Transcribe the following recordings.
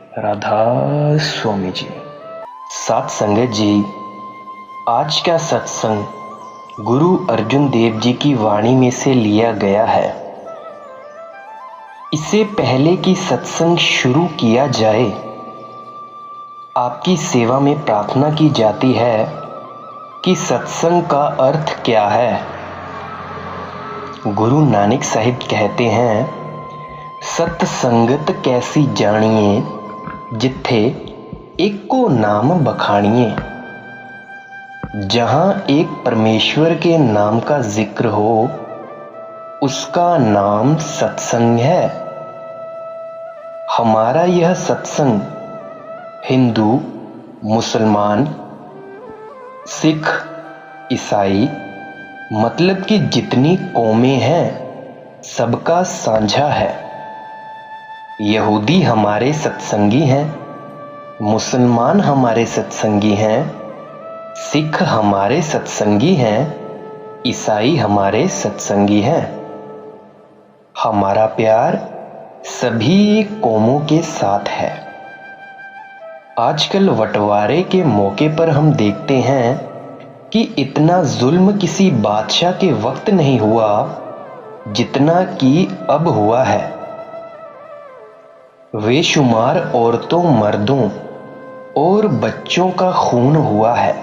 राधा स्वामी जी। सात संगत जी, आज का सत्संग गुरु अर्जुन देव जी की वाणी में से लिया गया है। इससे पहले कि सत्संग शुरू किया जाए, आपकी सेवा में प्रार्थना की जाती है कि सत्संग का अर्थ क्या है। गुरु नानक साहिब कहते हैं, सत संगत कैसी जानिए, जिथे एको नाम बखानिए। जहां एक परमेश्वर के नाम का जिक्र हो, उसका नाम सत्संग है। हमारा यह सत्संग हिंदू, मुसलमान, सिख, ईसाई, मतलब कि जितनी कौमें हैं, सबका साझा है। यहूदी हमारे सत्संगी हैं, मुसलमान हमारे सत्संगी हैं, सिख हमारे सत्संगी हैं, ईसाई हमारे सत्संगी हैं। हमारा प्यार सभी कौमों के साथ है। आजकल बंटवारे के मौके पर हम देखते हैं कि इतना जुल्म किसी बादशाह के वक्त नहीं हुआ जितना कि अब हुआ है। बेशुमार औरतों, मर्दों और बच्चों का खून हुआ है।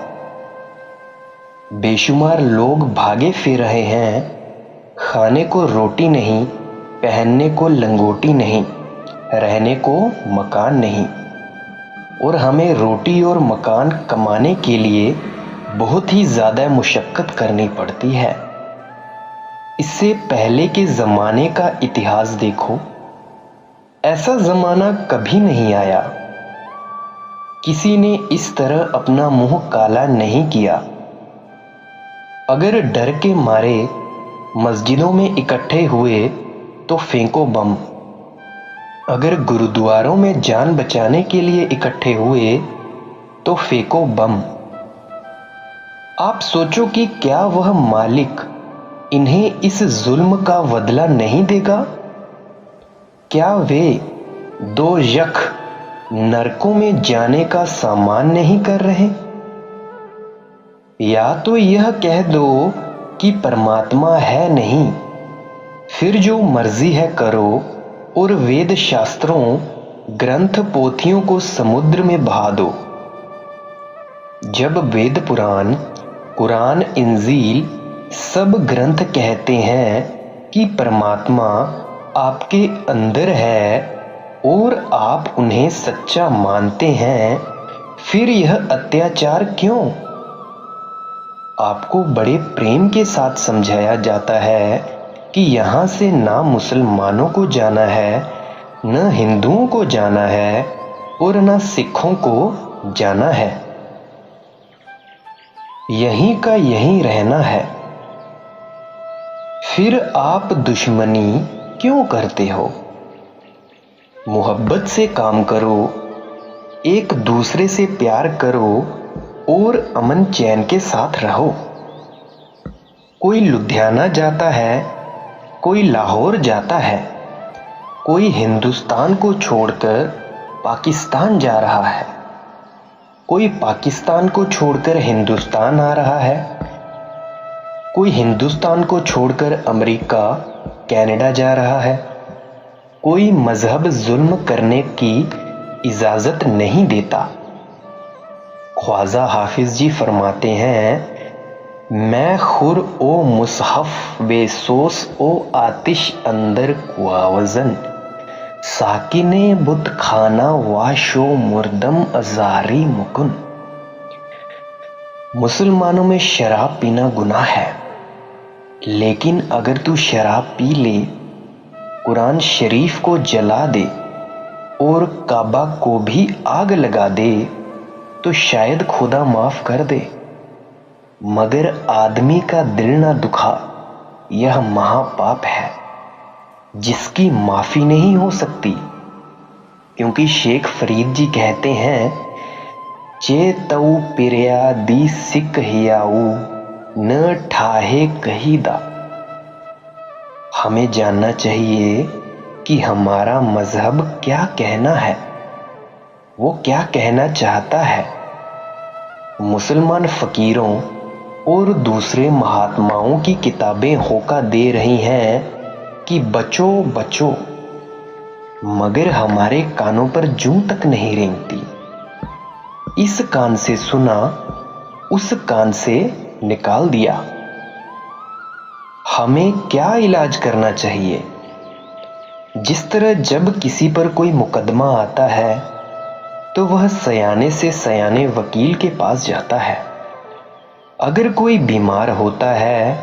बेशुमार लोग भागे फिर रहे हैं। खाने को रोटी नहीं, पहनने को लंगोटी नहीं, रहने को मकान नहीं। और हमें रोटी और मकान कमाने के लिए बहुत ही ज्यादा मुशक्कत करनी पड़ती है। इससे पहले के जमाने का इतिहास देखो, ऐसा जमाना कभी नहीं आया। किसी ने इस तरह अपना मुंह काला नहीं किया। अगर डर के मारे मस्जिदों में इकट्ठे हुए तो फेंको बम। अगर गुरुद्वारों में जान बचाने के लिए इकट्ठे हुए तो फेंको बम। आप सोचो कि क्या वह मालिक इन्हें इस जुल्म का बदला नहीं देगा? क्या वे दो यख नरकों में जाने का सामान नहीं कर रहे? या तो यह कह दो कि परमात्मा है नहीं, फिर जो मर्जी है करो और वेद शास्त्रों, ग्रंथ पोथियों को समुद्र में बहा दो। जब वेद पुराण, कुरान, इंजील सब ग्रंथ कहते हैं कि परमात्मा आपके अंदर है और आप उन्हें सच्चा मानते हैं, फिर यह अत्याचार क्यों? आपको बड़े प्रेम के साथ समझाया जाता है कि यहां से ना मुसलमानों को जाना है, न हिंदुओं को जाना है और न सिखों को जाना है। यहीं का यहीं रहना है। फिर आप दुश्मनी क्यों करते हो? मोहब्बत से काम करो, एक दूसरे से प्यार करो और अमन चैन के साथ रहो। कोई लुधियाना जाता है, कोई लाहौर जाता है, कोई हिंदुस्तान को छोड़कर पाकिस्तान जा रहा है, कोई पाकिस्तान को छोड़कर हिंदुस्तान आ रहा है, कोई हिंदुस्तान को छोड़कर अमेरिका, कनाडा जा रहा है। कोई मजहब जुल्म करने की इजाजत नहीं देता। ख्वाजा हाफिज जी फरमाते हैं, मैं खुर ओ मुसहफ बेसोस ओ आतिश अंदर कुआवजन, साकिने बुत खाना वाशो मुर्दम अजारी मुकुन। मुसलमानों में शराब पीना गुनाह है, लेकिन अगर तू शराब पी ले, कुरान शरीफ को जला दे और काबा को भी आग लगा दे तो शायद खुदा माफ कर दे। मगर आदमी का दिल ना दुखा, यह महापाप है जिसकी माफी नहीं हो सकती। क्योंकि शेख फरीद जी कहते हैं, चे तऊ पिरिया दी सिक हियाऊ न ठाहे कहीदा। हमें जानना चाहिए कि हमारा मजहब क्या कहना है। वो क्या कहना चाहता है। मुसलमान फकीरों और दूसरे महात्माओं की किताबें होका दे रही हैं कि बचो बचो, मगर हमारे कानों पर जूं तक नहीं रेंगती। इस कान से सुना, उस कान से निकाल दिया। हमें क्या इलाज करना चाहिए? जिस तरह जब किसी पर कोई मुकदमा आता है तो वह सयाने से सयाने वकील के पास जाता है। अगर कोई बीमार होता है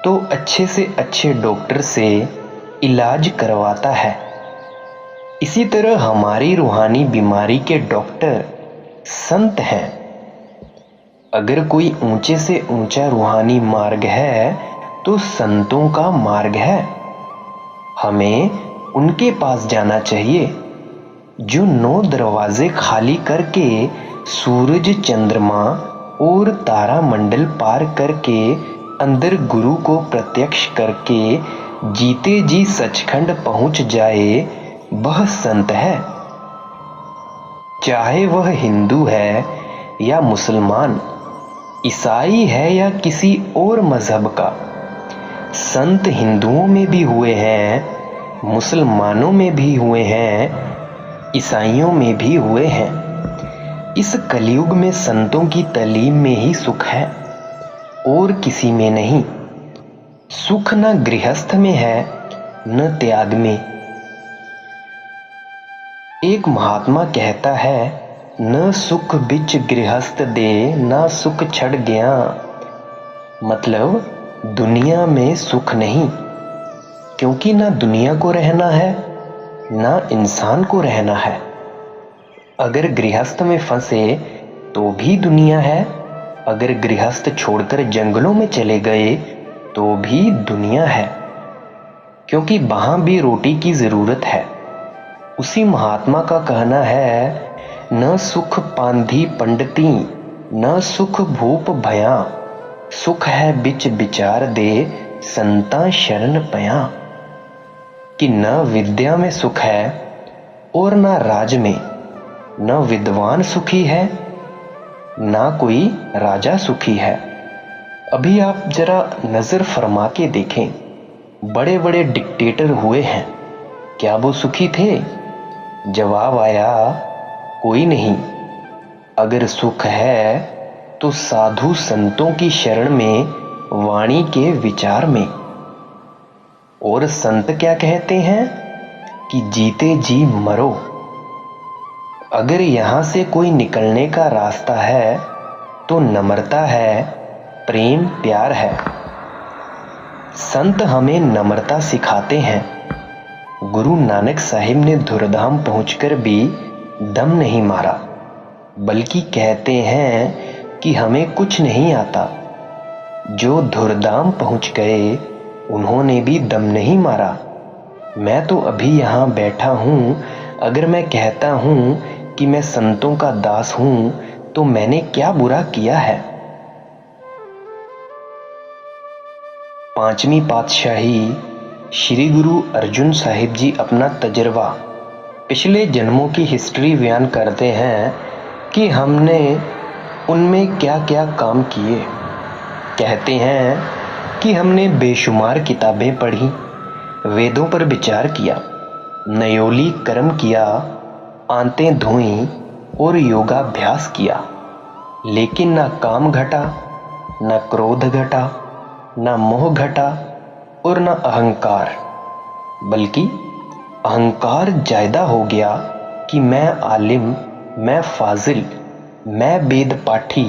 तो अच्छे से अच्छे डॉक्टर से इलाज करवाता है। इसी तरह हमारी रूहानी बीमारी के डॉक्टर संत हैं। अगर कोई ऊंचे से ऊंचा रूहानी मार्ग है तो संतों का मार्ग है। हमें उनके पास जाना चाहिए जो 9 दरवाजे खाली करके सूरज, चंद्रमा और तारा मंडल पार करके अंदर गुरु को प्रत्यक्ष करके जीते जी सचखंड पहुंच जाए, वह संत है। चाहे वह हिंदू है या मुसलमान, ईसाई है या किसी और मजहब का। संत हिंदुओं में भी हुए हैं, मुसलमानों में भी हुए हैं, ईसाइयों में भी हुए हैं। इस कलयुग में संतों की तालीम में ही सुख है और किसी में नहीं। सुख न गृहस्थ में है न त्याग में। एक महात्मा कहता है, न सुख बिच गृहस्थ दे, ना सुख छड़ गया। मतलब दुनिया में सुख नहीं, क्योंकि ना दुनिया को रहना है ना इंसान को रहना है। अगर गृहस्थ में फंसे तो भी दुनिया है, अगर गृहस्थ छोड़कर जंगलों में चले गए तो भी दुनिया है, क्योंकि वहां भी रोटी की जरूरत है। उसी महात्मा का कहना है, न सुख पांधी पंडिती, न सुख भूप भया, सुख है बिच विचार दे, संता शरण पया। कि न विद्या में सुख है और न राज में, न विद्वान सुखी है ना कोई राजा सुखी है। अभी आप जरा नजर फरमा के देखें, बड़े बड़े डिक्टेटर हुए हैं, क्या वो सुखी थे? जवाब आया, कोई नहीं। अगर सुख है तो साधु संतों की शरण में, वाणी के विचार में। और संत क्या कहते हैं कि जीते जी मरो। अगर यहां से कोई निकलने का रास्ता है तो नम्रता है, प्रेम प्यार है। संत हमें नम्रता सिखाते हैं। गुरु नानक साहिब ने धुरधाम पहुंचकर भी दम नहीं मारा, बल्कि कहते हैं कि हमें कुछ नहीं आता। जो धुरधाम पहुंच गए उन्होंने भी दम नहीं मारा। मैं तो अभी यहां बैठा हूं, अगर मैं कहता हूं कि मैं संतों का दास हूं तो मैंने क्या बुरा किया है? 5वीं पातशाही श्री गुरु अर्जुन साहिब जी अपना तजर्बा, पिछले जन्मों की हिस्ट्री बयान करते हैं कि हमने उनमें क्या क्या काम किए। कहते हैं कि हमने बेशुमार किताबें पढ़ी, वेदों पर विचार किया, नयोली कर्म किया, आंतें धोई और योगाभ्यास किया, लेकिन ना काम घटा, ना क्रोध घटा, ना मोह घटा और ना अहंकार, बल्कि अहंकार ज्यादा हो गया कि मैं आलिम, मैं फाजिल, मैं वेद पाठी।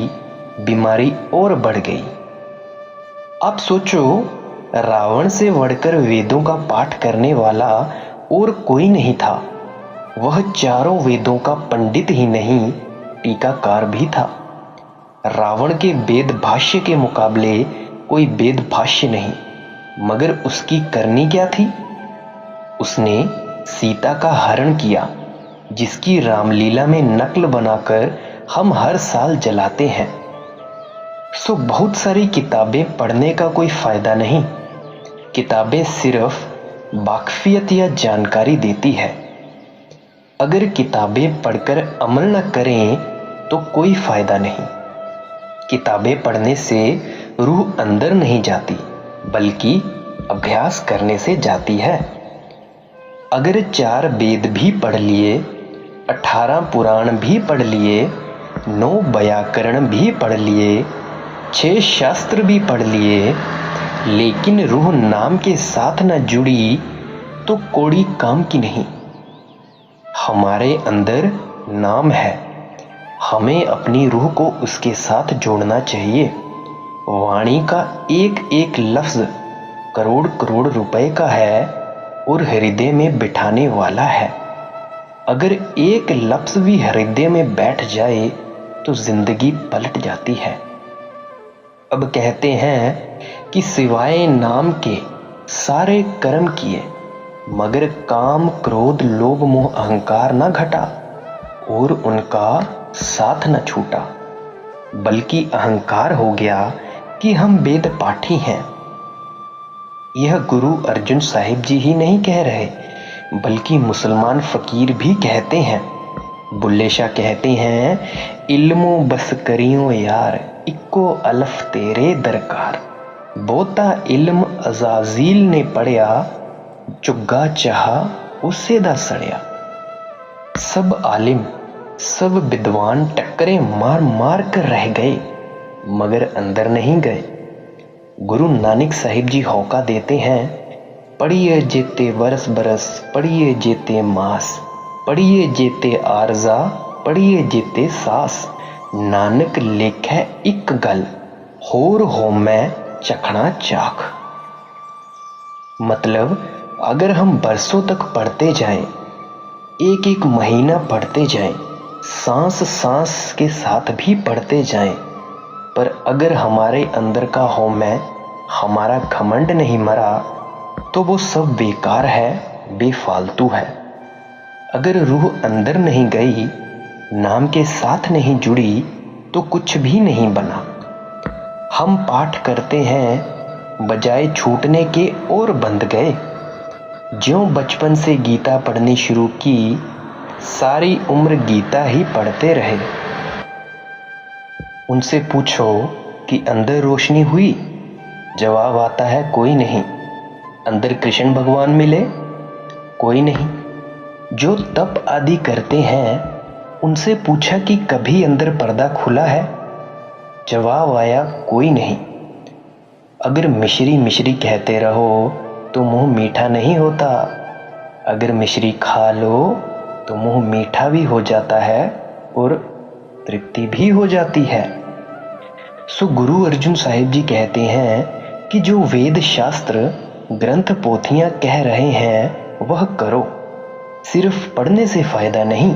बीमारी और बढ़ गई। आप सोचो, रावण से बढ़कर वेदों का पाठ करने वाला और कोई नहीं था। वह चारों वेदों का पंडित ही नहीं, टीकाकार भी था। रावण के वेद भाष्य के मुकाबले कोई वेद भाष्य नहीं, मगर उसकी करनी क्या थी? उसने सीता का हरण किया, जिसकी रामलीला में नकल बनाकर हम हर साल जलाते हैं। सो बहुत सारी किताबें पढ़ने का कोई फायदा नहीं। किताबें सिर्फ वाकफियत या जानकारी देती है। अगर किताबें पढ़कर अमल न करें तो कोई फायदा नहीं। किताबें पढ़ने से रूह अंदर नहीं जाती, बल्कि अभ्यास करने से जाती है। अगर 4 वेद भी पढ़ लिए, 18 पुराण भी पढ़ लिए, 9 व्याकरण भी पढ़ लिए, 6 शास्त्र भी पढ़ लिए, लेकिन रूह नाम के साथ न जुड़ी तो कोड़ी काम की नहीं। हमारे अंदर नाम है, हमें अपनी रूह को उसके साथ जोड़ना चाहिए। वाणी का एक एक लफ्ज करोड़ करोड़ रुपए का है और हृदय में बिठाने वाला है। अगर एक लफ्ज भी हृदय में बैठ जाए तो जिंदगी पलट जाती है। अब कहते हैं कि सिवाय नाम के सारे कर्म किए, मगर काम क्रोध लोभ मोह अहंकार न घटा और उनका साथ न छूटा, बल्कि अहंकार हो गया कि हम वेद पाठी हैं। यह गुरु अर्जुन साहिब जी ही नहीं कह रहे, बल्कि मुसलमान फकीर भी कहते हैं। बुल्ले शाह कहते हैं, इल्मो बस करियो यार, इक्को अल्फ तेरे दरकार। बोता इल्म अजाजील ने पढ़िया, चुग्गा चाहा उससे दा सड़िया। सब आलिम सब विद्वान टक्करे मार मार कर रह गए, मगर अंदर नहीं गए। गुरु नानक साहिब जी होका देते हैं, पढ़िए जेते बरस बरस, पढ़िए जेते मास, पढ़िए जेते आरजा, पढ़िए जेते सास। नानक लेखै एक गल, होर हो मैं चखना चाख। मतलब अगर हम बरसों तक पढ़ते जाएं, एक एक महीना पढ़ते जाएं, सांस सांस के साथ भी पढ़ते जाएं, पर अगर हमारे अंदर का हो मैं, हमारा घमंड नहीं मरा, तो वो सब बेकार है, बेफालतू है। अगर रूह अंदर नहीं गई, नाम के साथ नहीं जुड़ी, तो कुछ भी नहीं बना। हम पाठ करते हैं, बजाय छूटने के और बंध गए। ज्यों बचपन से गीता पढ़नी शुरू की, सारी उम्र गीता ही पढ़ते रहे। उनसे पूछो कि अंदर रोशनी हुई, जवाब आता है कोई नहीं। अंदर कृष्ण भगवान मिले, कोई नहीं। जो तप आदि करते हैं, उनसे पूछा कि कभी अंदर पर्दा खुला है, जवाब आया कोई नहीं। अगर मिश्री मिश्री कहते रहो तो मुंह मीठा नहीं होता, अगर मिश्री खा लो तो मुंह मीठा भी हो जाता है और तृप्ति भी हो जाती है। सो गुरु अर्जुन साहिब जी कहते हैं कि जो वेद शास्त्र ग्रंथ पोथियां कह रहे हैं वह करो, सिर्फ पढ़ने से फायदा नहीं।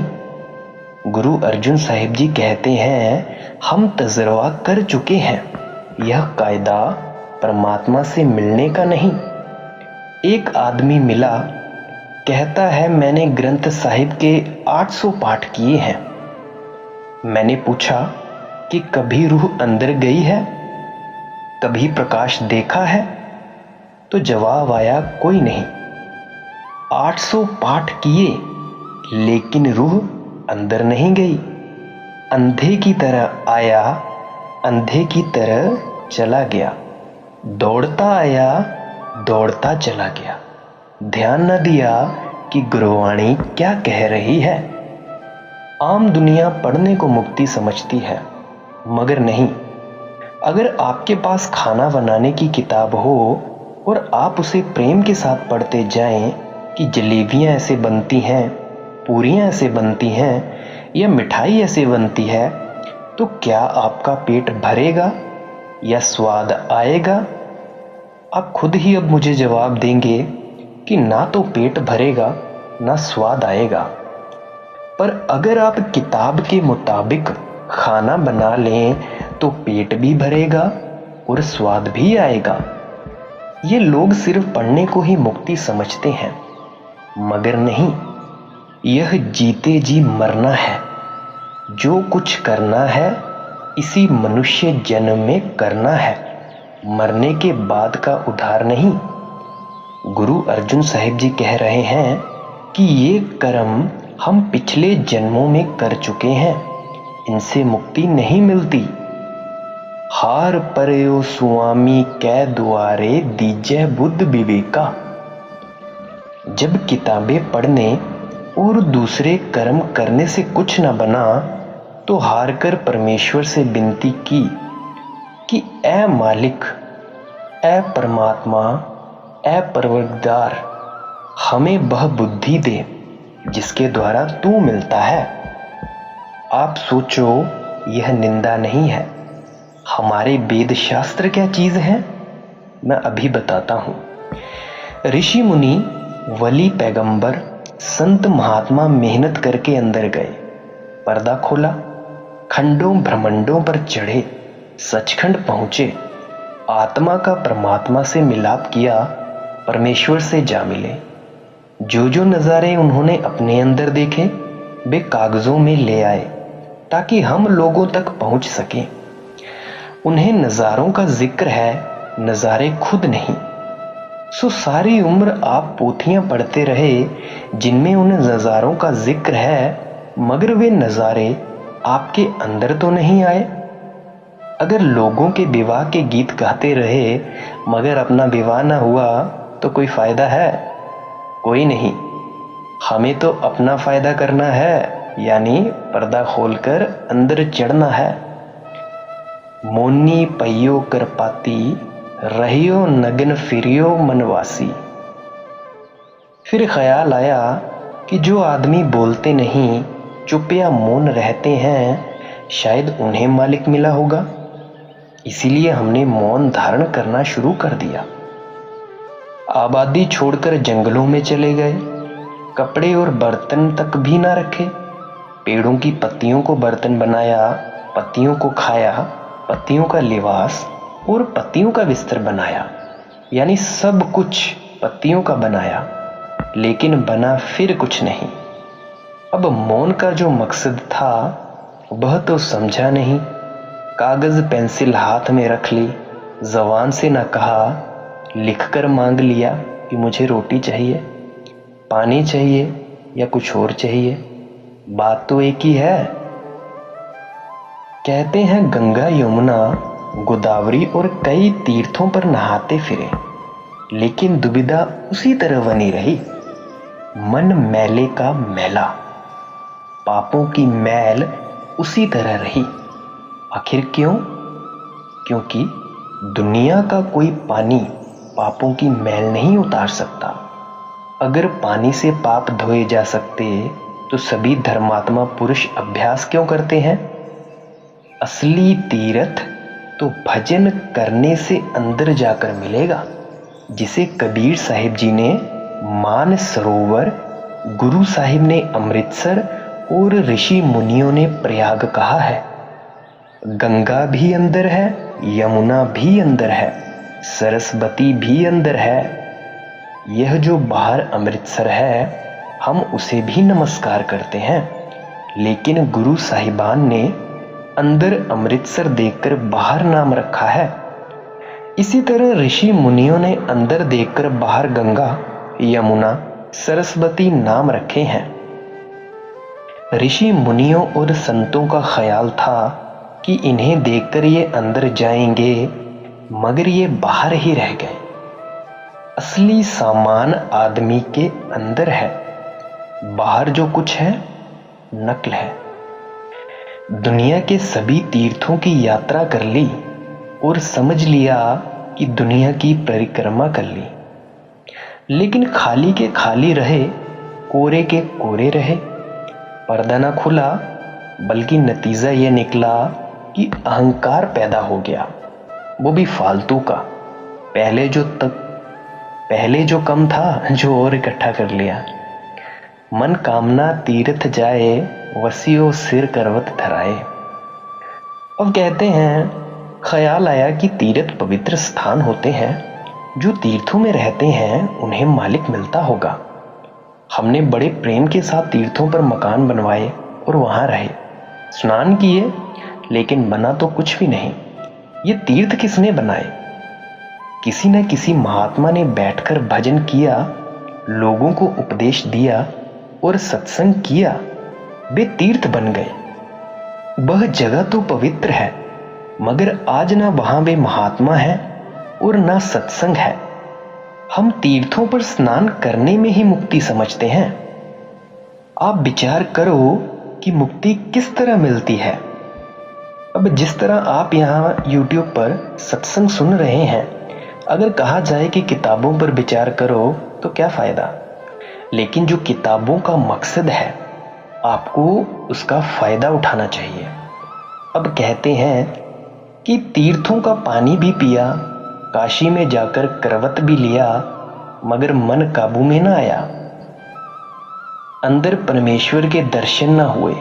गुरु अर्जुन साहिब जी कहते हैं, हम तजर्बा कर चुके हैं, यह कायदा परमात्मा से मिलने का नहीं। एक आदमी मिला, कहता है मैंने ग्रंथ साहिब के 800 पाठ किए हैं। मैंने पूछा कि कभी रूह अंदर गई है, कभी प्रकाश देखा है? तो जवाब आया कोई नहीं। 800 पाठ किए, लेकिन रूह अंदर नहीं गई। अंधे की तरह आया, अंधे की तरह चला गया, दौड़ता आया, दौड़ता चला गया, ध्यान न दिया कि गुरुवाणी क्या कह रही है। आम दुनिया पढ़ने को मुक्ति समझती है, मगर नहीं। अगर आपके पास खाना बनाने की किताब हो और आप उसे प्रेम के साथ पढ़ते जाएं कि जलेबियां ऐसे बनती हैं, पूरियां ऐसे बनती हैं या मिठाई ऐसे बनती है, तो क्या आपका पेट भरेगा या स्वाद आएगा? आप खुद ही अब मुझे जवाब देंगे कि ना तो पेट भरेगा ना स्वाद आएगा। पर अगर आप किताब के मुताबिक खाना बना लें तो पेट भी भरेगा और स्वाद भी आएगा। ये लोग सिर्फ पढ़ने को ही मुक्ति समझते हैं, मगर नहीं। यह जीते जी मरना है। जो कुछ करना है इसी मनुष्य जन्म में करना है, मरने के बाद का उधार नहीं। गुरु अर्जुन साहिब जी कह रहे हैं कि ये कर्म हम पिछले जन्मों में कर चुके हैं, इनसे मुक्ति नहीं मिलती। हार परयो स्वामी कै दुआरे दीजै बुद्ध विवेका। जब किताबें पढ़ने और दूसरे कर्म करने से कुछ न बना तो हार कर परमेश्वर से विनती की कि ऐ मालिक, ऐ परमात्मा, ऐ परवरदिगार, हमें वह बुद्धि दे जिसके द्वारा तू मिलता है। आप सोचो, यह निंदा नहीं है। हमारे वेद शास्त्र क्या चीज है, मैं अभी बताता हूं। ऋषि मुनि, वली, पैगंबर, संत, महात्मा मेहनत करके अंदर गए, पर्दा खोला, खंडों ब्रह्मंडों पर चढ़े, सचखंड पहुंचे, आत्मा का परमात्मा से मिलाप किया, परमेश्वर से जा मिले। जो जो नजारे उन्होंने अपने अंदर देखे वे कागजों में ले आए ताकि हम लोगों तक पहुंच सकें। उन्हें नजारों का जिक्र है, नजारे खुद नहीं। सो सारी उम्र आप पोथियां पढ़ते रहे जिनमें उन नजारों का जिक्र है, मगर वे नजारे आपके अंदर तो नहीं आए। अगर लोगों के विवाह के गीत गाते रहे मगर अपना विवाह ना हुआ तो कोई फायदा है? कोई नहीं। हमें तो अपना फायदा करना है, यानी पर्दा खोलकर अंदर चढ़ना है। मोनी पहियो करपाती, रहियो नग्न फिरियो मनवासी। फिर ख्याल आया कि जो आदमी बोलते नहीं, चुप या मौन रहते हैं, शायद उन्हें मालिक मिला होगा। इसीलिए हमने मौन धारण करना शुरू कर दिया। आबादी छोड़कर जंगलों में चले गए, कपड़े और बर्तन तक भी ना रखे। पेड़ों की पत्तियों को बर्तन बनाया, पत्तियों को खाया, पत्तियों का लिबास और पत्तियों का बिस्तर बनाया, यानी सब कुछ पत्तियों का बनाया, लेकिन बना फिर कुछ नहीं। अब मौन का जो मकसद था वह तो समझा नहीं। कागज पेंसिल हाथ में रख ली, जबान से न कहा, लिखकर मांग लिया कि मुझे रोटी चाहिए, पानी चाहिए या कुछ और चाहिए। बात तो एक ही है। कहते हैं गंगा, यमुना, गोदावरी और कई तीर्थों पर नहाते फिरे, लेकिन दुविधा उसी तरह बनी रही। मन मैले का मैला, पापों की मैल उसी तरह रही। आखिर क्यों? क्योंकि दुनिया का कोई पानी पापों की मैल नहीं उतार सकता। अगर पानी से पाप धोए जा सकते तो सभी धर्मात्मा पुरुष अभ्यास क्यों करते हैं? असली तीर्थ तो भजन करने से अंदर जाकर मिलेगा, जिसे कबीर साहिब जी ने मान सरोवर, गुरु साहिब ने अमृतसर और ऋषि मुनियों ने प्रयाग कहा है। गंगा भी अंदर है, यमुना भी अंदर है, सरस्वती भी अंदर है। यह जो बाहर अमृतसर है, हम उसे भी नमस्कार करते हैं, लेकिन गुरु साहिबान ने अंदर अमृतसर देखकर बाहर नाम रखा है। इसी तरह ऋषि मुनियों ने अंदर देखकर बाहर गंगा, यमुना, सरस्वती नाम रखे हैं। ऋषि मुनियों और संतों का ख्याल था कि इन्हें देखकर ये अंदर जाएंगे, मगर ये बाहर ही रह गए। असली सामान आदमी के अंदर है, बाहर जो कुछ है नकल है। दुनिया के सभी तीर्थों की यात्रा कर ली और समझ लिया कि दुनिया की परिक्रमा कर ली, लेकिन खाली के खाली रहे, कोरे के कोरे रहे। पर्दा ना खुला, बल्कि नतीजा यह निकला कि अहंकार पैदा हो गया, वो भी फालतू का। पहले जो कम था, जो और इकट्ठा कर लिया। मन कामना तीर्थ जाए, वसियो सिर करवत धराए। अब कहते हैं, ख्याल आया कि तीर्थ पवित्र स्थान होते हैं, जो तीर्थों में रहते हैं उन्हें मालिक मिलता होगा। हमने बड़े प्रेम के साथ तीर्थों पर मकान बनवाए और वहां रहे, स्नान किए, लेकिन बना तो कुछ भी नहीं। ये तीर्थ किसने बनाए? किसी न किसी महात्मा ने बैठकर भजन किया, लोगों को उपदेश दिया, और सत्संग किया वे तीर्थ बन गए। वह जगह तो पवित्र है, मगर आज ना वहां वे महात्मा है और ना सत्संग है। हम तीर्थों पर स्नान करने में ही मुक्ति समझते हैं। आप विचार करो कि मुक्ति किस तरह मिलती है। अब जिस तरह आप यहाँ YouTube पर सत्संग सुन रहे हैं, अगर कहा जाए कि किताबों पर विचार करो तो क्या फायदा। लेकिन जो किताबों का मकसद है, आपको उसका फायदा उठाना चाहिए। अब कहते हैं कि तीर्थों का पानी भी पिया, काशी में जाकर करवट भी लिया, मगर मन काबू में ना आया। अंदर परमेश्वर के दर्शन ना हुए।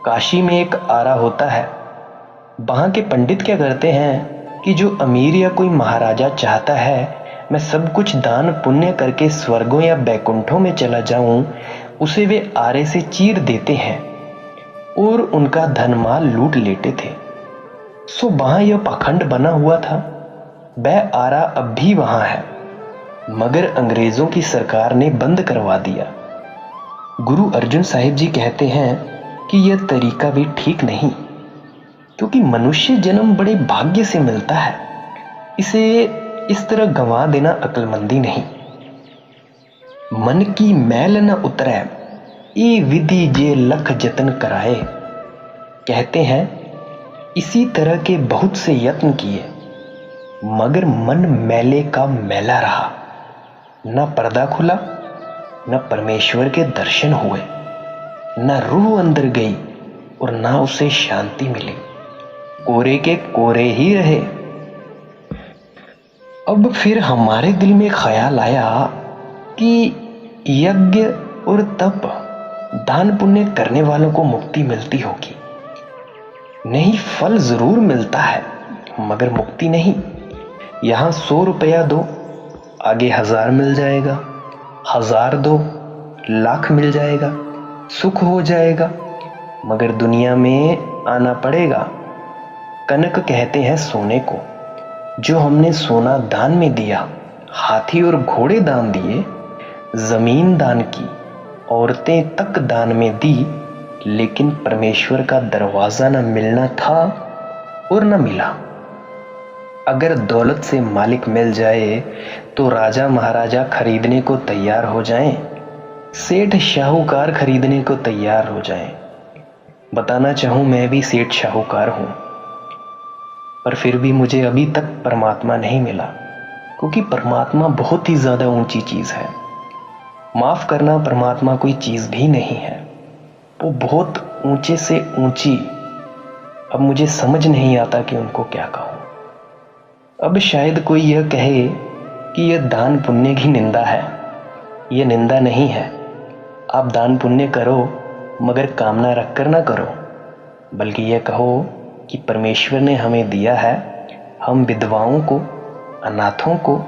काशी में एक आरा होता है। वहां के पंडित क्या करते हैं कि जो अमीर या कोई महाराजा चाहता है मैं सब कुछ दान पुण्य करके स्वर्गों या बैकुंठों में चला जाऊं, उसे वे आरे से चीर देते हैं और उनका धनमाल लूट लेते थे। सो वहां यह पाखंड बना हुआ था। वह आरा अब भी वहां है, मगर अंग्रेजों की सरकार ने बंद करवा दिया। गुरु अर्जुन साहिब जी कहते हैं कि यह तरीका भी ठीक नहीं, क्योंकि मनुष्य जन्म बड़े भाग्य से मिलता है। इसे इस तरह गंवा देना अक्लमंदी नहीं। मन की मैल न उतरे, ये विधि जे लख जतन कराए। कहते हैं इसी तरह के बहुत से यत्न किए, मगर मन मैले का मैला रहा। न पर्दा खुला, न परमेश्वर के दर्शन हुए, न रूह अंदर गई और न उसे शांति मिली। कोरे के कोरे ही रहे। अब फिर हमारे दिल में ख्याल आया कि यज्ञ और तप, दान पुण्य करने वालों को मुक्ति मिलती होगी। नहीं, फल जरूर मिलता है, मगर मुक्ति नहीं। यहां 100 रुपया दो, आगे 1000 मिल जाएगा, 1000 दो, लाख मिल जाएगा, सुख हो जाएगा, मगर दुनिया में आना पड़ेगा। कनक कहते हैं सोने को। जो हमने सोना दान में दिया, हाथी और घोड़े दान दिए, जमीन दान की, औरतें तक दान में दी, लेकिन परमेश्वर का दरवाजा न मिलना था और न मिला। अगर दौलत से मालिक मिल जाए तो राजा महाराजा खरीदने को तैयार हो जाएं, सेठ शाहूकार खरीदने को तैयार हो जाएं। बताना चाहूं, मैं भी सेठ शाहूकार हूं, पर फिर भी मुझे अभी तक परमात्मा नहीं मिला, क्योंकि परमात्मा बहुत ही ज्यादा ऊंची चीज है। माफ करना परमात्मा कोई चीज भी नहीं है, वो बहुत ऊंचे से ऊंची। अब मुझे समझ नहीं आता कि उनको क्या कहूं। अब शायद कोई यह कहे कि यह दान पुण्य की निंदा है। यह निंदा नहीं है। आप दान पुण्य करो, मगर कामना रखकर ना करो, बल्कि यह कहो कि परमेश्वर ने हमें दिया है, हम विधवाओं को, अनाथों को,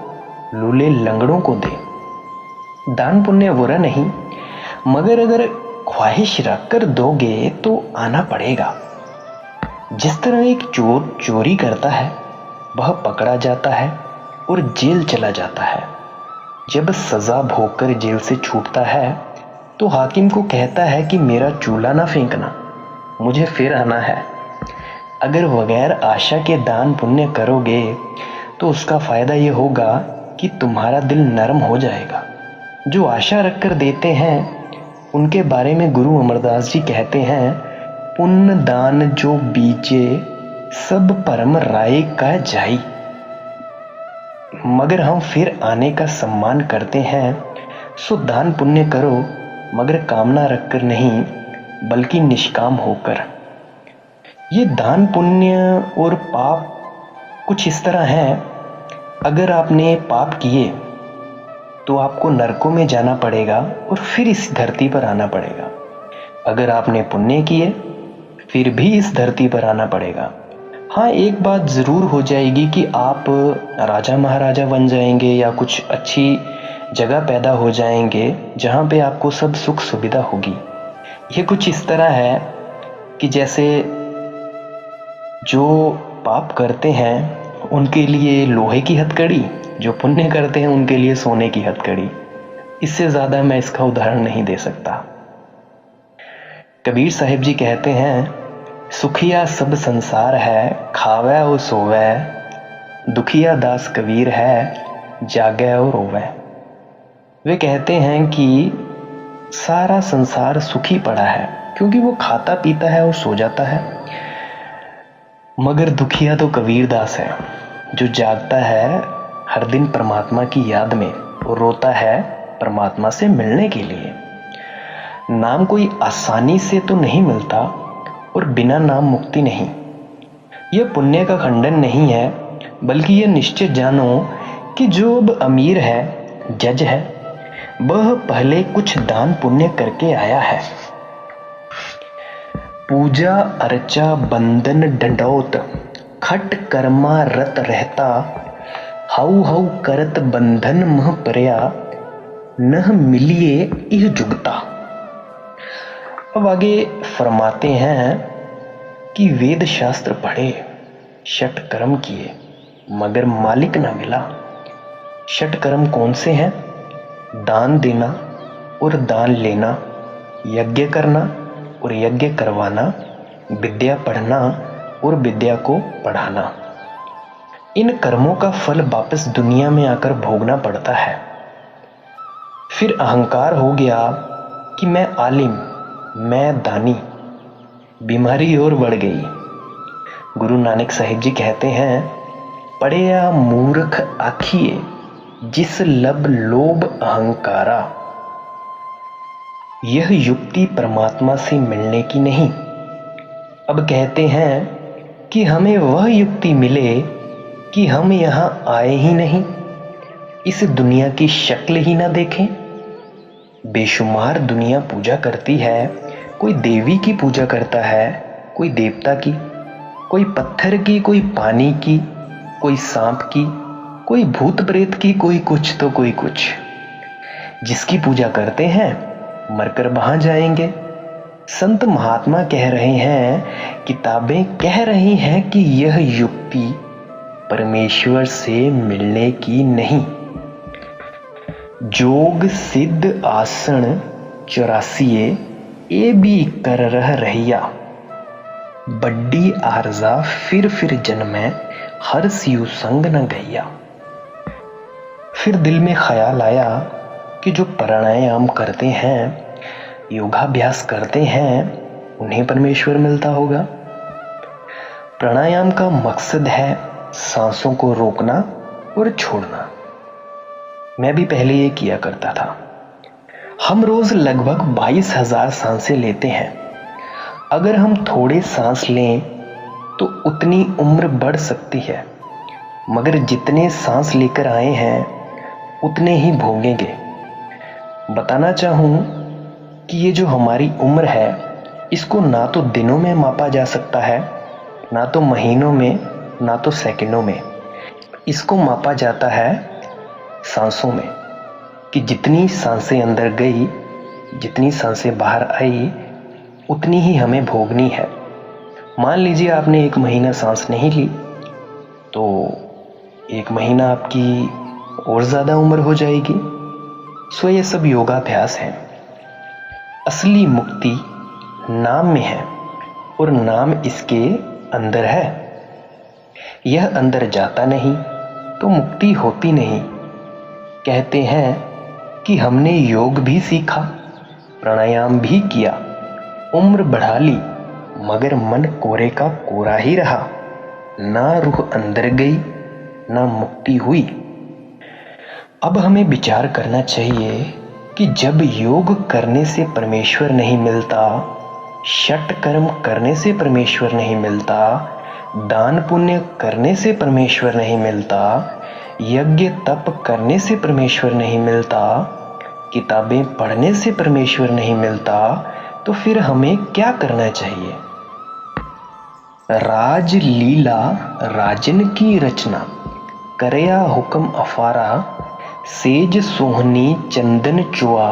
लूले लंगड़ों को दें। दान पुण्य बुरा नहीं, मगर अगर ख्वाहिश रखकर दोगे तो आना पड़ेगा। जिस तरह एक चोर चोरी करता है, वह पकड़ा जाता है और जेल चला जाता है। जब सजा भोगकर जेल से छूटता है तो हाकिम को कहता है कि मेरा चूल्हा ना फेंकना, मुझे फिर आना है। अगर बगैर आशा के दान पुण्य करोगे तो उसका फायदा यह होगा कि तुम्हारा दिल नरम हो जाएगा। जो आशा रखकर देते हैं उनके बारे में गुरु अमरदास जी कहते हैं, पुण्य दान जो बीजे सब परम राय का जाई। मगर हम फिर आने का सम्मान करते हैं। सो दान पुण्य करो, मगर कामना रखकर नहीं, बल्कि निष्काम होकर। ये दान पुण्य और पाप कुछ इस तरह है, अगर आपने पाप किए तो आपको नरकों में जाना पड़ेगा और फिर इस धरती पर आना पड़ेगा। अगर आपने पुण्य किए फिर भी इस धरती पर आना पड़ेगा। हाँ, एक बात जरूर हो जाएगी कि आप राजा महाराजा बन जाएंगे या कुछ अच्छी जगह पैदा हो जाएंगे जहाँ पे आपको सब सुख सुविधा होगी। ये कुछ इस तरह है कि जैसे जो पाप करते हैं उनके लिए लोहे की हथकड़ी, जो पुण्य करते हैं उनके लिए सोने की हथकड़ी। इससे ज्यादा मैं इसका उदाहरण नहीं दे सकता। कबीर साहिब जी कहते हैं, सुखिया सब संसार है, खावे और सोवे, दुखिया दास कबीर है, जागे और रोवे। वे कहते हैं कि सारा संसार सुखी पड़ा है क्योंकि वो खाता पीता है और सो जाता है, मगर दुखिया तो कबीर दास है जो जागता है हर दिन परमात्मा की याद में और रोता है परमात्मा से मिलने के लिए। नाम कोई आसानी से तो नहीं मिलता और बिना नाम मुक्ति नहीं। यह पुण्य का खंडन नहीं है, बल्कि यह निश्चित जानो कि जो अब अमीर है, जज है, वह पहले कुछ दान पुण्य करके आया है। पूजा अर्चा बंदन डंडौत, खट कर्मा रत रहता, हाउ हाउ करत बंधन मह परया, नह मिलिए इह जुगता। अब आगे फरमाते हैं कि वेद शास्त्र पढ़े, षट कर्म किए, मगर मालिक ना मिला। षट कर्म कौन से हैं? दान देना और दान लेना, यज्ञ करना और यज्ञ करवाना, विद्या पढ़ना और विद्या को पढ़ाना। इन कर्मों का फल वापस दुनिया में आकर भोगना पड़ता है। फिर अहंकार हो गया कि मैं आलिम, मैं दानी, बीमारी और बढ़ गई। गुरु नानक साहिब जी कहते हैं, पढ़िया मूर्ख आखिए, जिस लब लोभ अहंकारा। यह युक्ति परमात्मा से मिलने की नहीं। अब कहते हैं कि हमें वह युक्ति मिले कि हम यहां आए ही नहीं, इस दुनिया की शक्ल ही ना देखें। बेशुमार दुनिया पूजा करती है, कोई देवी की पूजा करता है, कोई देवता की, कोई पत्थर की, कोई पानी की, कोई सांप की, कोई भूत प्रेत की, कोई कुछ तो कोई कुछ। जिसकी पूजा करते हैं मरकर वहां जाएंगे। संत महात्मा कह रहे हैं, किताबें कह रही हैं कि यह युक्ति परमेश्वर से मिलने की नहीं। जोग सिद्ध आसन 84 ए भी कर रहिया, बड्डी आरजा फिर जन्मै, हर सियु संग न गैया। फिर दिल में ख्याल आया कि जो प्राणायाम करते हैं, योगाभ्यास करते हैं, उन्हें परमेश्वर मिलता होगा। प्राणायाम का मकसद है सांसों को रोकना और छोड़ना। मैं भी पहले ये किया करता था। हम रोज लगभग 22,000 सांसें लेते हैं। अगर हम थोड़े सांस लें तो उतनी उम्र बढ़ सकती है, मगर जितने सांस लेकर आए हैं उतने ही भोगेंगे। बताना चाहूं कि ये जो हमारी उम्र है, इसको ना तो दिनों में मापा जा सकता है, ना तो महीनों में, ना तो सेकंडों में। इसको मापा जाता है सांसों में, कि जितनी सांसें अंदर गई, जितनी सांसें बाहर आई, उतनी ही हमें भोगनी है। मान लीजिए आपने 1 महीना सांस नहीं ली, तो 1 महीना आपकी और ज्यादा उम्र हो जाएगी। सो ये सब योगाभ्यास है। असली मुक्ति नाम में है और नाम इसके अंदर है। यह अंदर जाता नहीं तो मुक्ति होती नहीं। कहते हैं कि हमने योग भी सीखा, प्राणायाम भी किया, उम्र बढ़ा ली, मगर मन कोरे का कोरा ही रहा। ना रूह अंदर गई, ना मुक्ति हुई। अब हमें विचार करना चाहिए कि जब योग करने से परमेश्वर नहीं मिलता, षट कर्म करने से परमेश्वर नहीं मिलता, दान पुण्य करने से परमेश्वर नहीं मिलता, यज्ञ तप करने से परमेश्वर नहीं मिलता, किताबें पढ़ने से परमेश्वर नहीं मिलता, तो फिर हमें क्या करना चाहिए? राज लीला राजन की रचना, करया हुक्म अफारा, सेज सोहनी चंदन चुआ,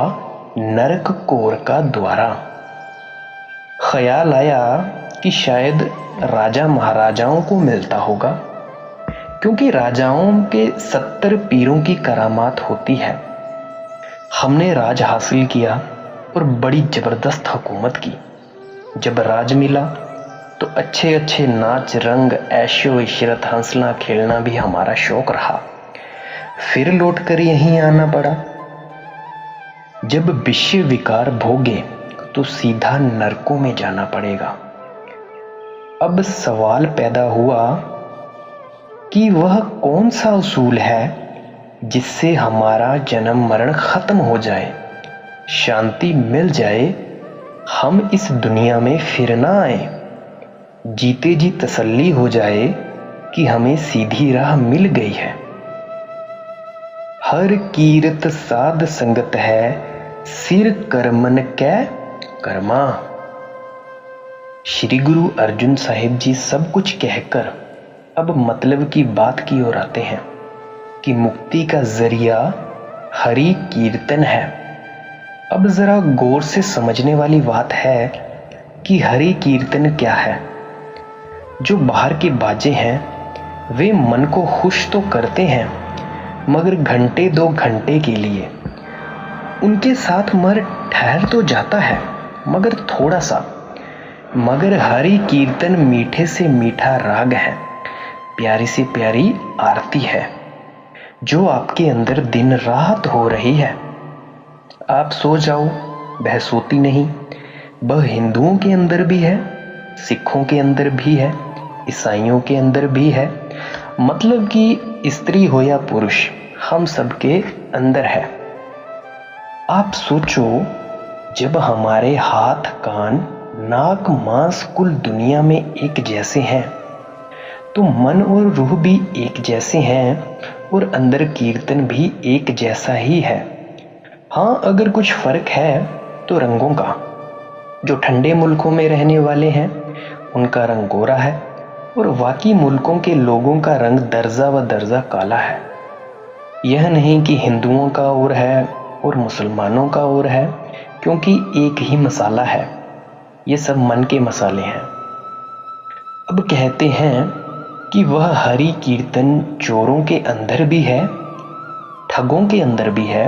नरक कोर का द्वारा। ख्याल आया कि शायद राजा महाराजाओं को मिलता होगा, क्योंकि राजाओं के 70 पीरों की करामात होती है। हमने राज हासिल किया और बड़ी जबरदस्त हुकूमत की। जब राज मिला तो अच्छे अच्छे नाच रंग ऐशो इशरत हंसना खेलना भी हमारा शौक रहा। फिर लौटकर यहीं आना पड़ा। जब विषय विकार भोगे तो सीधा नरकों में जाना पड़ेगा। अब सवाल पैदा हुआ कि वह कौन सा उसूल है जिससे हमारा जन्म मरण खत्म हो जाए, शांति मिल जाए, हम इस दुनिया में फिर ना आए, जीते जी तसल्ली हो जाए कि हमें सीधी राह मिल गई है। हर कीरत साध संगत है, सिर करमन कै कर्मा। श्री गुरु अर्जुन साहिब जी सब कुछ कहकर अब मतलब की बात की ओर आते हैं कि मुक्ति का जरिया हरि कीर्तन है। अब जरा गौर से समझने वाली बात है कि हरि कीर्तन क्या है। जो बाहर के बाजे हैं वे मन को खुश तो करते हैं, मगर घंटे 2 घंटे के लिए। उनके साथ मर ठहर तो जाता है, मगर थोड़ा सा। मगर हरि कीर्तन मीठे से मीठा राग है, प्यारी से प्यारी आरती है, जो आपके अंदर दिन रात हो रही है। आप सो जाओ, वह सोती नहीं। वह हिंदुओं के अंदर भी है, सिखों के अंदर भी है, ईसाइयों के अंदर भी है। मतलब कि स्त्री हो या पुरुष, हम सबके अंदर है। आप सोचो, जब हमारे हाथ कान नाक मांस कुल दुनिया में एक जैसे हैं, तो मन और रूह भी एक जैसे हैं और अंदर कीर्तन भी एक जैसा ही है। हाँ, अगर कुछ फर्क है तो रंगों का। जो ठंडे मुल्कों में रहने वाले हैं उनका रंग गोरा है और बाकी मुल्कों के लोगों का रंग दर्जा व दर्जा काला है। यह नहीं कि हिंदुओं का और है और मुसलमानों का और है, क्योंकि एक ही मसाला है। ये सब मन के मसाले हैं। अब कहते हैं कि वह हरि कीर्तन चोरों के अंदर भी है, ठगों के अंदर भी है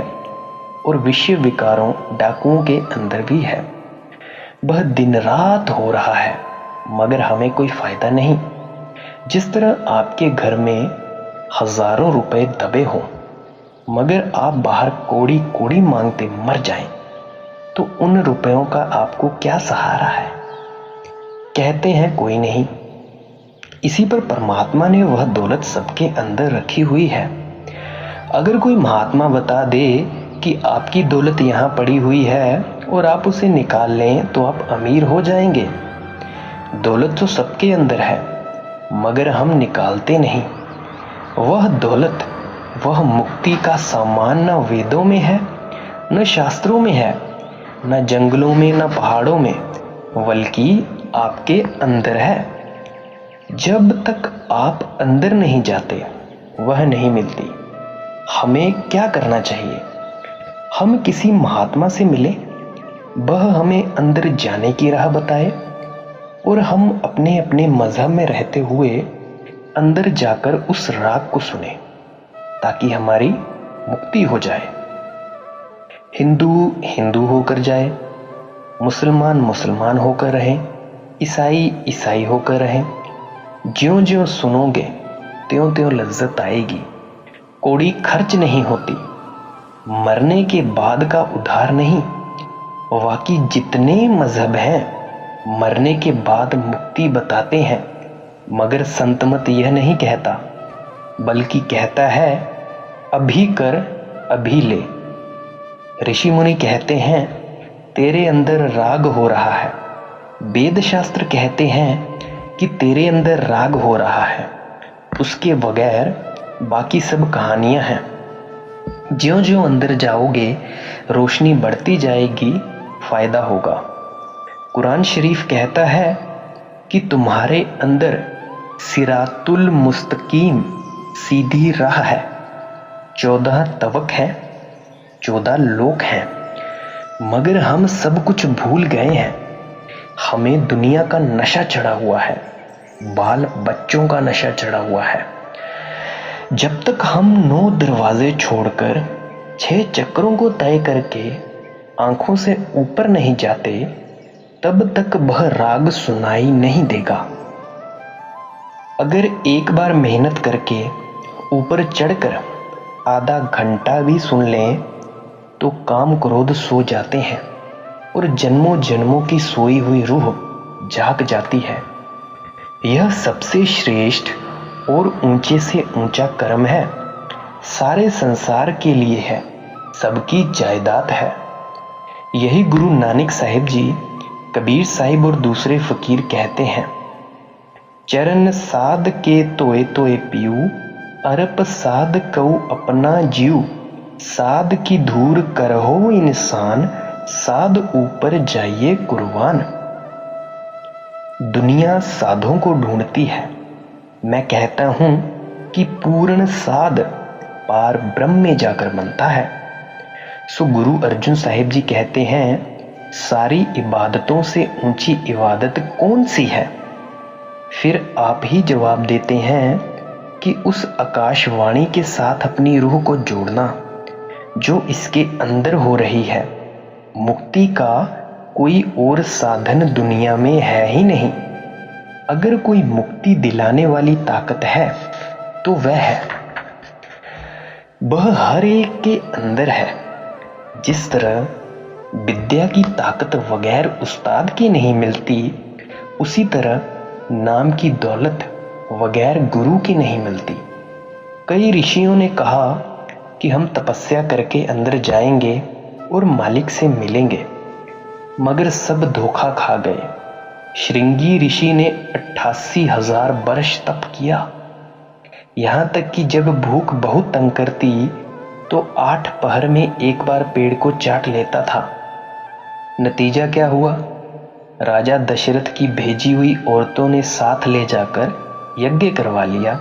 और विषय विकारों डाकुओं के अंदर भी है। वह दिन रात हो रहा है, मगर हमें कोई फायदा नहीं। जिस तरह आपके घर में हजारों रुपए दबे हों, मगर आप बाहर कोड़ी कोड़ी मांगते मर जाएं, तो उन रुपयों का आपको क्या सहारा है? कहते हैं कोई नहीं। इसी पर परमात्मा ने वह दौलत सबके अंदर रखी हुई है। अगर कोई महात्मा बता दे कि आपकी दौलत यहाँ पड़ी हुई है और आप उसे निकाल लें तो आप अमीर हो जाएंगे। दौलत तो सबके अंदर है, मगर हम निकालते नहीं। वह दौलत, वह मुक्ति का सामान न वेदों में है, न शास्त्रों में है, न जंगलों में, न पहाड़ों में, बल्कि आपके अंदर है। जब तक आप अंदर नहीं जाते वह नहीं मिलती। हमें क्या करना चाहिए? हम किसी महात्मा से मिले, वह हमें अंदर जाने की राह बताए और हम अपने अपने मजहब में रहते हुए अंदर जाकर उस राग को सुने, ताकि हमारी मुक्ति हो जाए। हिंदू हिंदू होकर जाए, मुसलमान मुसलमान होकर रहें, ईसाई ईसाई होकर रहें। ज्यों ज्यों सुनोगे त्यों त्यों लज्जत आएगी। कौड़ी खर्च नहीं होती, मरने के बाद का उधार नहीं। बाकी जितने मजहब हैं मरने के बाद मुक्ति बताते हैं, मगर संत मत यह नहीं कहता, बल्कि कहता है अभी कर अभी ले। ऋषि मुनि कहते हैं तेरे अंदर राग हो रहा है। वेद शास्त्र कहते हैं कि तेरे अंदर राग हो रहा है, उसके बगैर बाकी सब कहानियां हैं। ज्यों ज्यों अंदर जाओगे रोशनी बढ़ती जाएगी, फायदा होगा। कुरान शरीफ कहता है कि तुम्हारे अंदर सिरातुल मुस्तकीम सीधी राह है। 14 तवक है, 14 लोक हैं, मगर हम सब कुछ भूल गए हैं। हमें दुनिया का नशा चढ़ा हुआ है, बाल बच्चों का नशा चढ़ा हुआ है। जब तक हम 9 दरवाजे छोड़कर 6 चक्रों को तय करके आंखों से ऊपर नहीं जाते, तब तक वह राग सुनाई नहीं देगा। अगर एक बार मेहनत करके ऊपर चढ़कर आधा घंटा भी सुन लें तो काम क्रोध सो जाते हैं और जन्मों जन्मों की सोई हुई रूह जाग जाती है। यह सबसे श्रेष्ठ और ऊंचे से ऊंचा कर्म है, सारे संसार के लिए है, सबकी जायदाद है। यही गुरु नानक साहिब जी, कबीर साहिब और दूसरे फकीर कहते हैं, चरण साध के तोए तोए पीऊ, अरप साध कऊ अपना जीव, साध की धूर करहो इंसान, साध ऊपर जाइए कुर्बान। दुनिया साधों को ढूंढती है, मैं कहता हूं कि पूर्ण साध पार ब्रह्म में जाकर बनता है। सो गुरु अर्जुन साहिब जी कहते हैं, सारी इबादतों से ऊंची इबादत कौन सी है? फिर आप ही जवाब देते हैं कि उस आकाशवाणी के साथ अपनी रूह को जोड़ना जो इसके अंदर हो रही है। मुक्ति का कोई और साधन दुनिया में है ही नहीं। अगर कोई मुक्ति दिलाने वाली ताकत है तो वह है, वह हर एक के अंदर है। जिस तरह विद्या की ताकत बगैर उस्ताद के नहीं मिलती, उसी तरह नाम की दौलत बगैर गुरु की नहीं मिलती। कई ऋषियों ने कहा कि हम तपस्या करके अंदर जाएंगे और मालिक से मिलेंगे, मगर सब धोखा खा गए। श्रृंगी ऋषि ने 88,000 वर्ष तप किया, यहां तक कि जब भूख बहुत तंग करती तो 8 पहर में एक बार पेड़ को चाट लेता था। नतीजा क्या हुआ? राजा दशरथ की भेजी हुई औरतों ने साथ ले जाकर यज्ञ करवा लिया।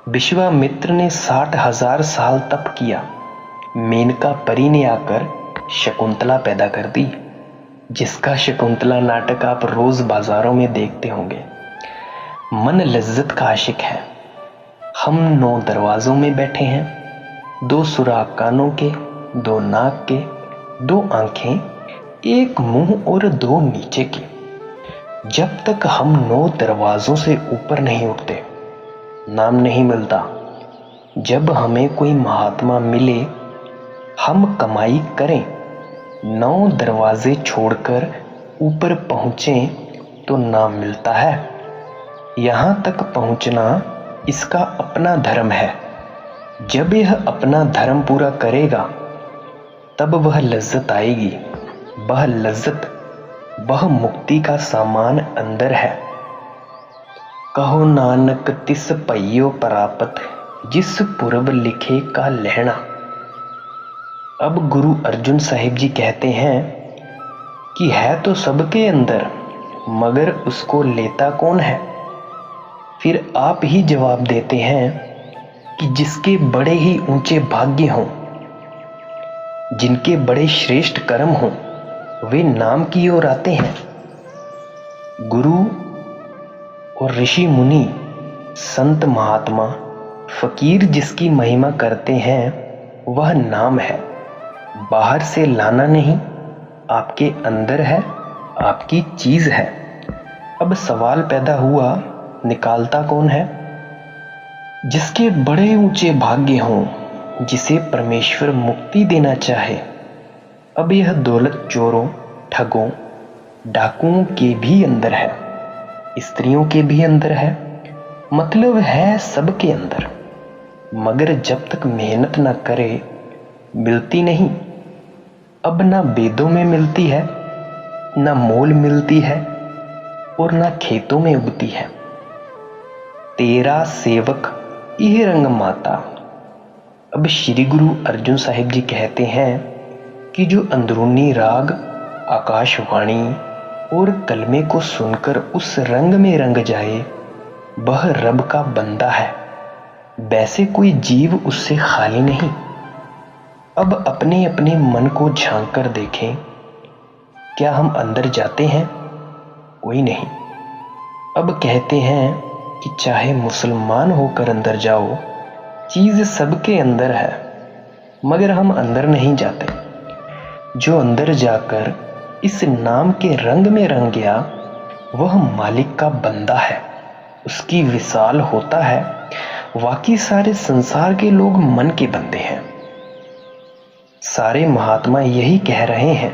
विश्वामित्र ने 60,000 साल तप किया। मेनका परी ने आकर शकुंतला पैदा कर दी, जिसका शकुंतला नाटक आप रोज बाजारों में देखते होंगे। मन लज्जत का आशिक है। हम 9 दरवाजों में बैठे हैं, 2 सुराख कानों के, 2 नाक के, 2 आंखें, 1 मुंह और 2 नीचे के। जब तक हम 9 दरवाजों से ऊपर नहीं उठते, नाम नहीं मिलता। जब हमें कोई महात्मा मिले, हम कमाई करें, 9 दरवाजे छोड़कर ऊपर पहुंचें तो नाम मिलता है। यहां तक पहुंचना इसका अपना धर्म है। जब यह अपना धर्म पूरा करेगा तब वह लज्जत आएगी। वह लज्जत, वह मुक्ति का सामान अंदर है। कहो नानक तिस पइयो परापत, जिस पूरब लिखे का लहना। अब गुरु अर्जुन साहिब जी कहते हैं कि है तो सबके अंदर, मगर उसको लेता कौन है? फिर आप ही जवाब देते हैं कि जिसके बड़े ही ऊंचे भाग्य हों, जिनके बड़े श्रेष्ठ कर्म हों, वे नाम की ओर आते हैं। गुरु और ऋषि मुनि, संत महात्मा, फकीर जिसकी महिमा करते हैं, वह नाम है। बाहर से लाना नहीं, आपके अंदर है, आपकी चीज है। अब सवाल पैदा हुआ, निकालता कौन है? जिसके बड़े ऊंचे भाग्य हों, जिसे परमेश्वर मुक्ति देना चाहे। अब यह दौलत चोरों, ठगों, डाकुओं के भी अंदर है, स्त्रियों के भी अंदर है, मतलब है सबके अंदर। मगर जब तक मेहनत न करे मिलती नहीं। अब ना वेदों में मिलती है, ना मोल मिलती है और ना खेतों में उगती है। तेरा सेवक यह रंग माता। अब श्री गुरु अर्जुन साहिब जी कहते हैं कि जो अंदरूनी राग, आकाशवाणी और कलमे को सुनकर उस रंग में रंग जाए, वह रब का बंदा है। वैसे कोई जीव उससे खाली नहीं। अब अपने अपने मन को झांक कर देखें, क्या हम अंदर जाते हैं? कोई नहीं। अब कहते हैं कि चाहे मुसलमान होकर अंदर जाओ, चीज सबके अंदर है। मगर हम अंदर नहीं जाते। जो अंदर जाकर इस नाम के रंग में रंग गया वह मालिक का बंदा है, उसकी विसाल होता है। बाकी सारे संसार के लोग मन के बंदे हैं। सारे महात्मा यही कह रहे हैं,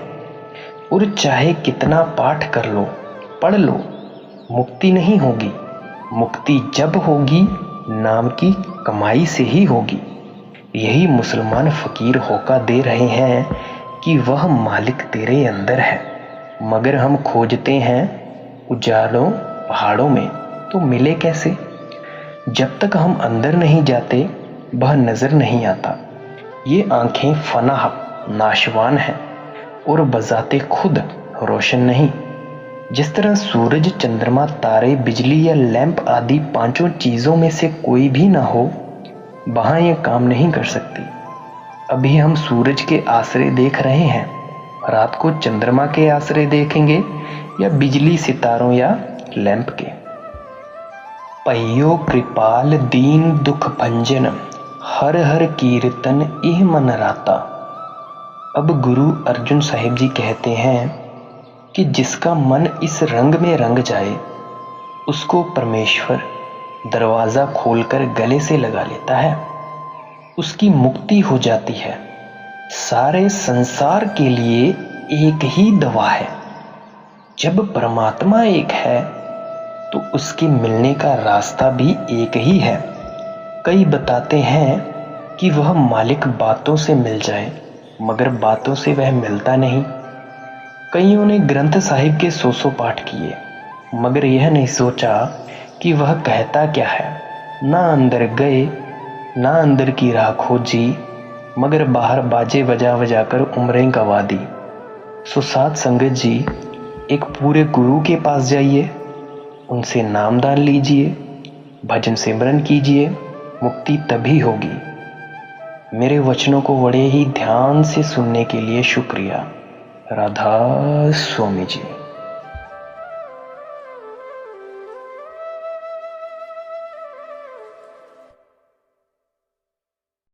और चाहे कितना पाठ कर लो, पढ़ लो, मुक्ति नहीं होगी। मुक्ति जब होगी नाम की कमाई से ही होगी। यही मुसलमान फकीर होका दे रहे हैं कि वह मालिक तेरे अंदर है, मगर हम खोजते हैं उजालों पहाड़ों में, तो मिले कैसे? जब तक हम अंदर नहीं जाते वह नजर नहीं आता। ये आंखें फनाह नाशवान हैं और बजाते खुद रोशन नहीं। जिस तरह सूरज, चंद्रमा, तारे, बिजली या लैंप आदि पांचों चीजों में से कोई भी ना हो, वहां ये काम नहीं कर सकती। अभी हम सूरज के आसरे देख रहे हैं, रात को चंद्रमा के आसरे देखेंगे या बिजली, सितारों या लैंप के। पयो कृपाल दीन दुख भंजन, हर हर कीर्तन इह मन राता। अब गुरु अर्जुन साहिब जी कहते हैं कि जिसका मन इस रंग में रंग जाए उसको परमेश्वर दरवाजा खोलकर गले से लगा लेता है, उसकी मुक्ति हो जाती है। सारे संसार के लिए एक ही दवा है। जब परमात्मा एक है तो उसके मिलने का रास्ता भी एक ही है। कई बताते हैं कि वह मालिक बातों से मिल जाए, मगर बातों से वह मिलता नहीं। कईयों ने ग्रंथ साहिब के 100 पाठ किए, मगर यह नहीं सोचा कि वह कहता क्या है। ना अंदर गए, ना अंदर की राह खोजी, मगर बाहर बाजे बजा बजा कर उम्रें गवा दी। सो साथ संगत जी, एक पूरे गुरु के पास जाइए, उनसे नामदान लीजिए, भजन सिमरन कीजिए, मुक्ति तभी होगी। मेरे वचनों को बड़े ही ध्यान से सुनने के लिए शुक्रिया। राधा स्वामी जी।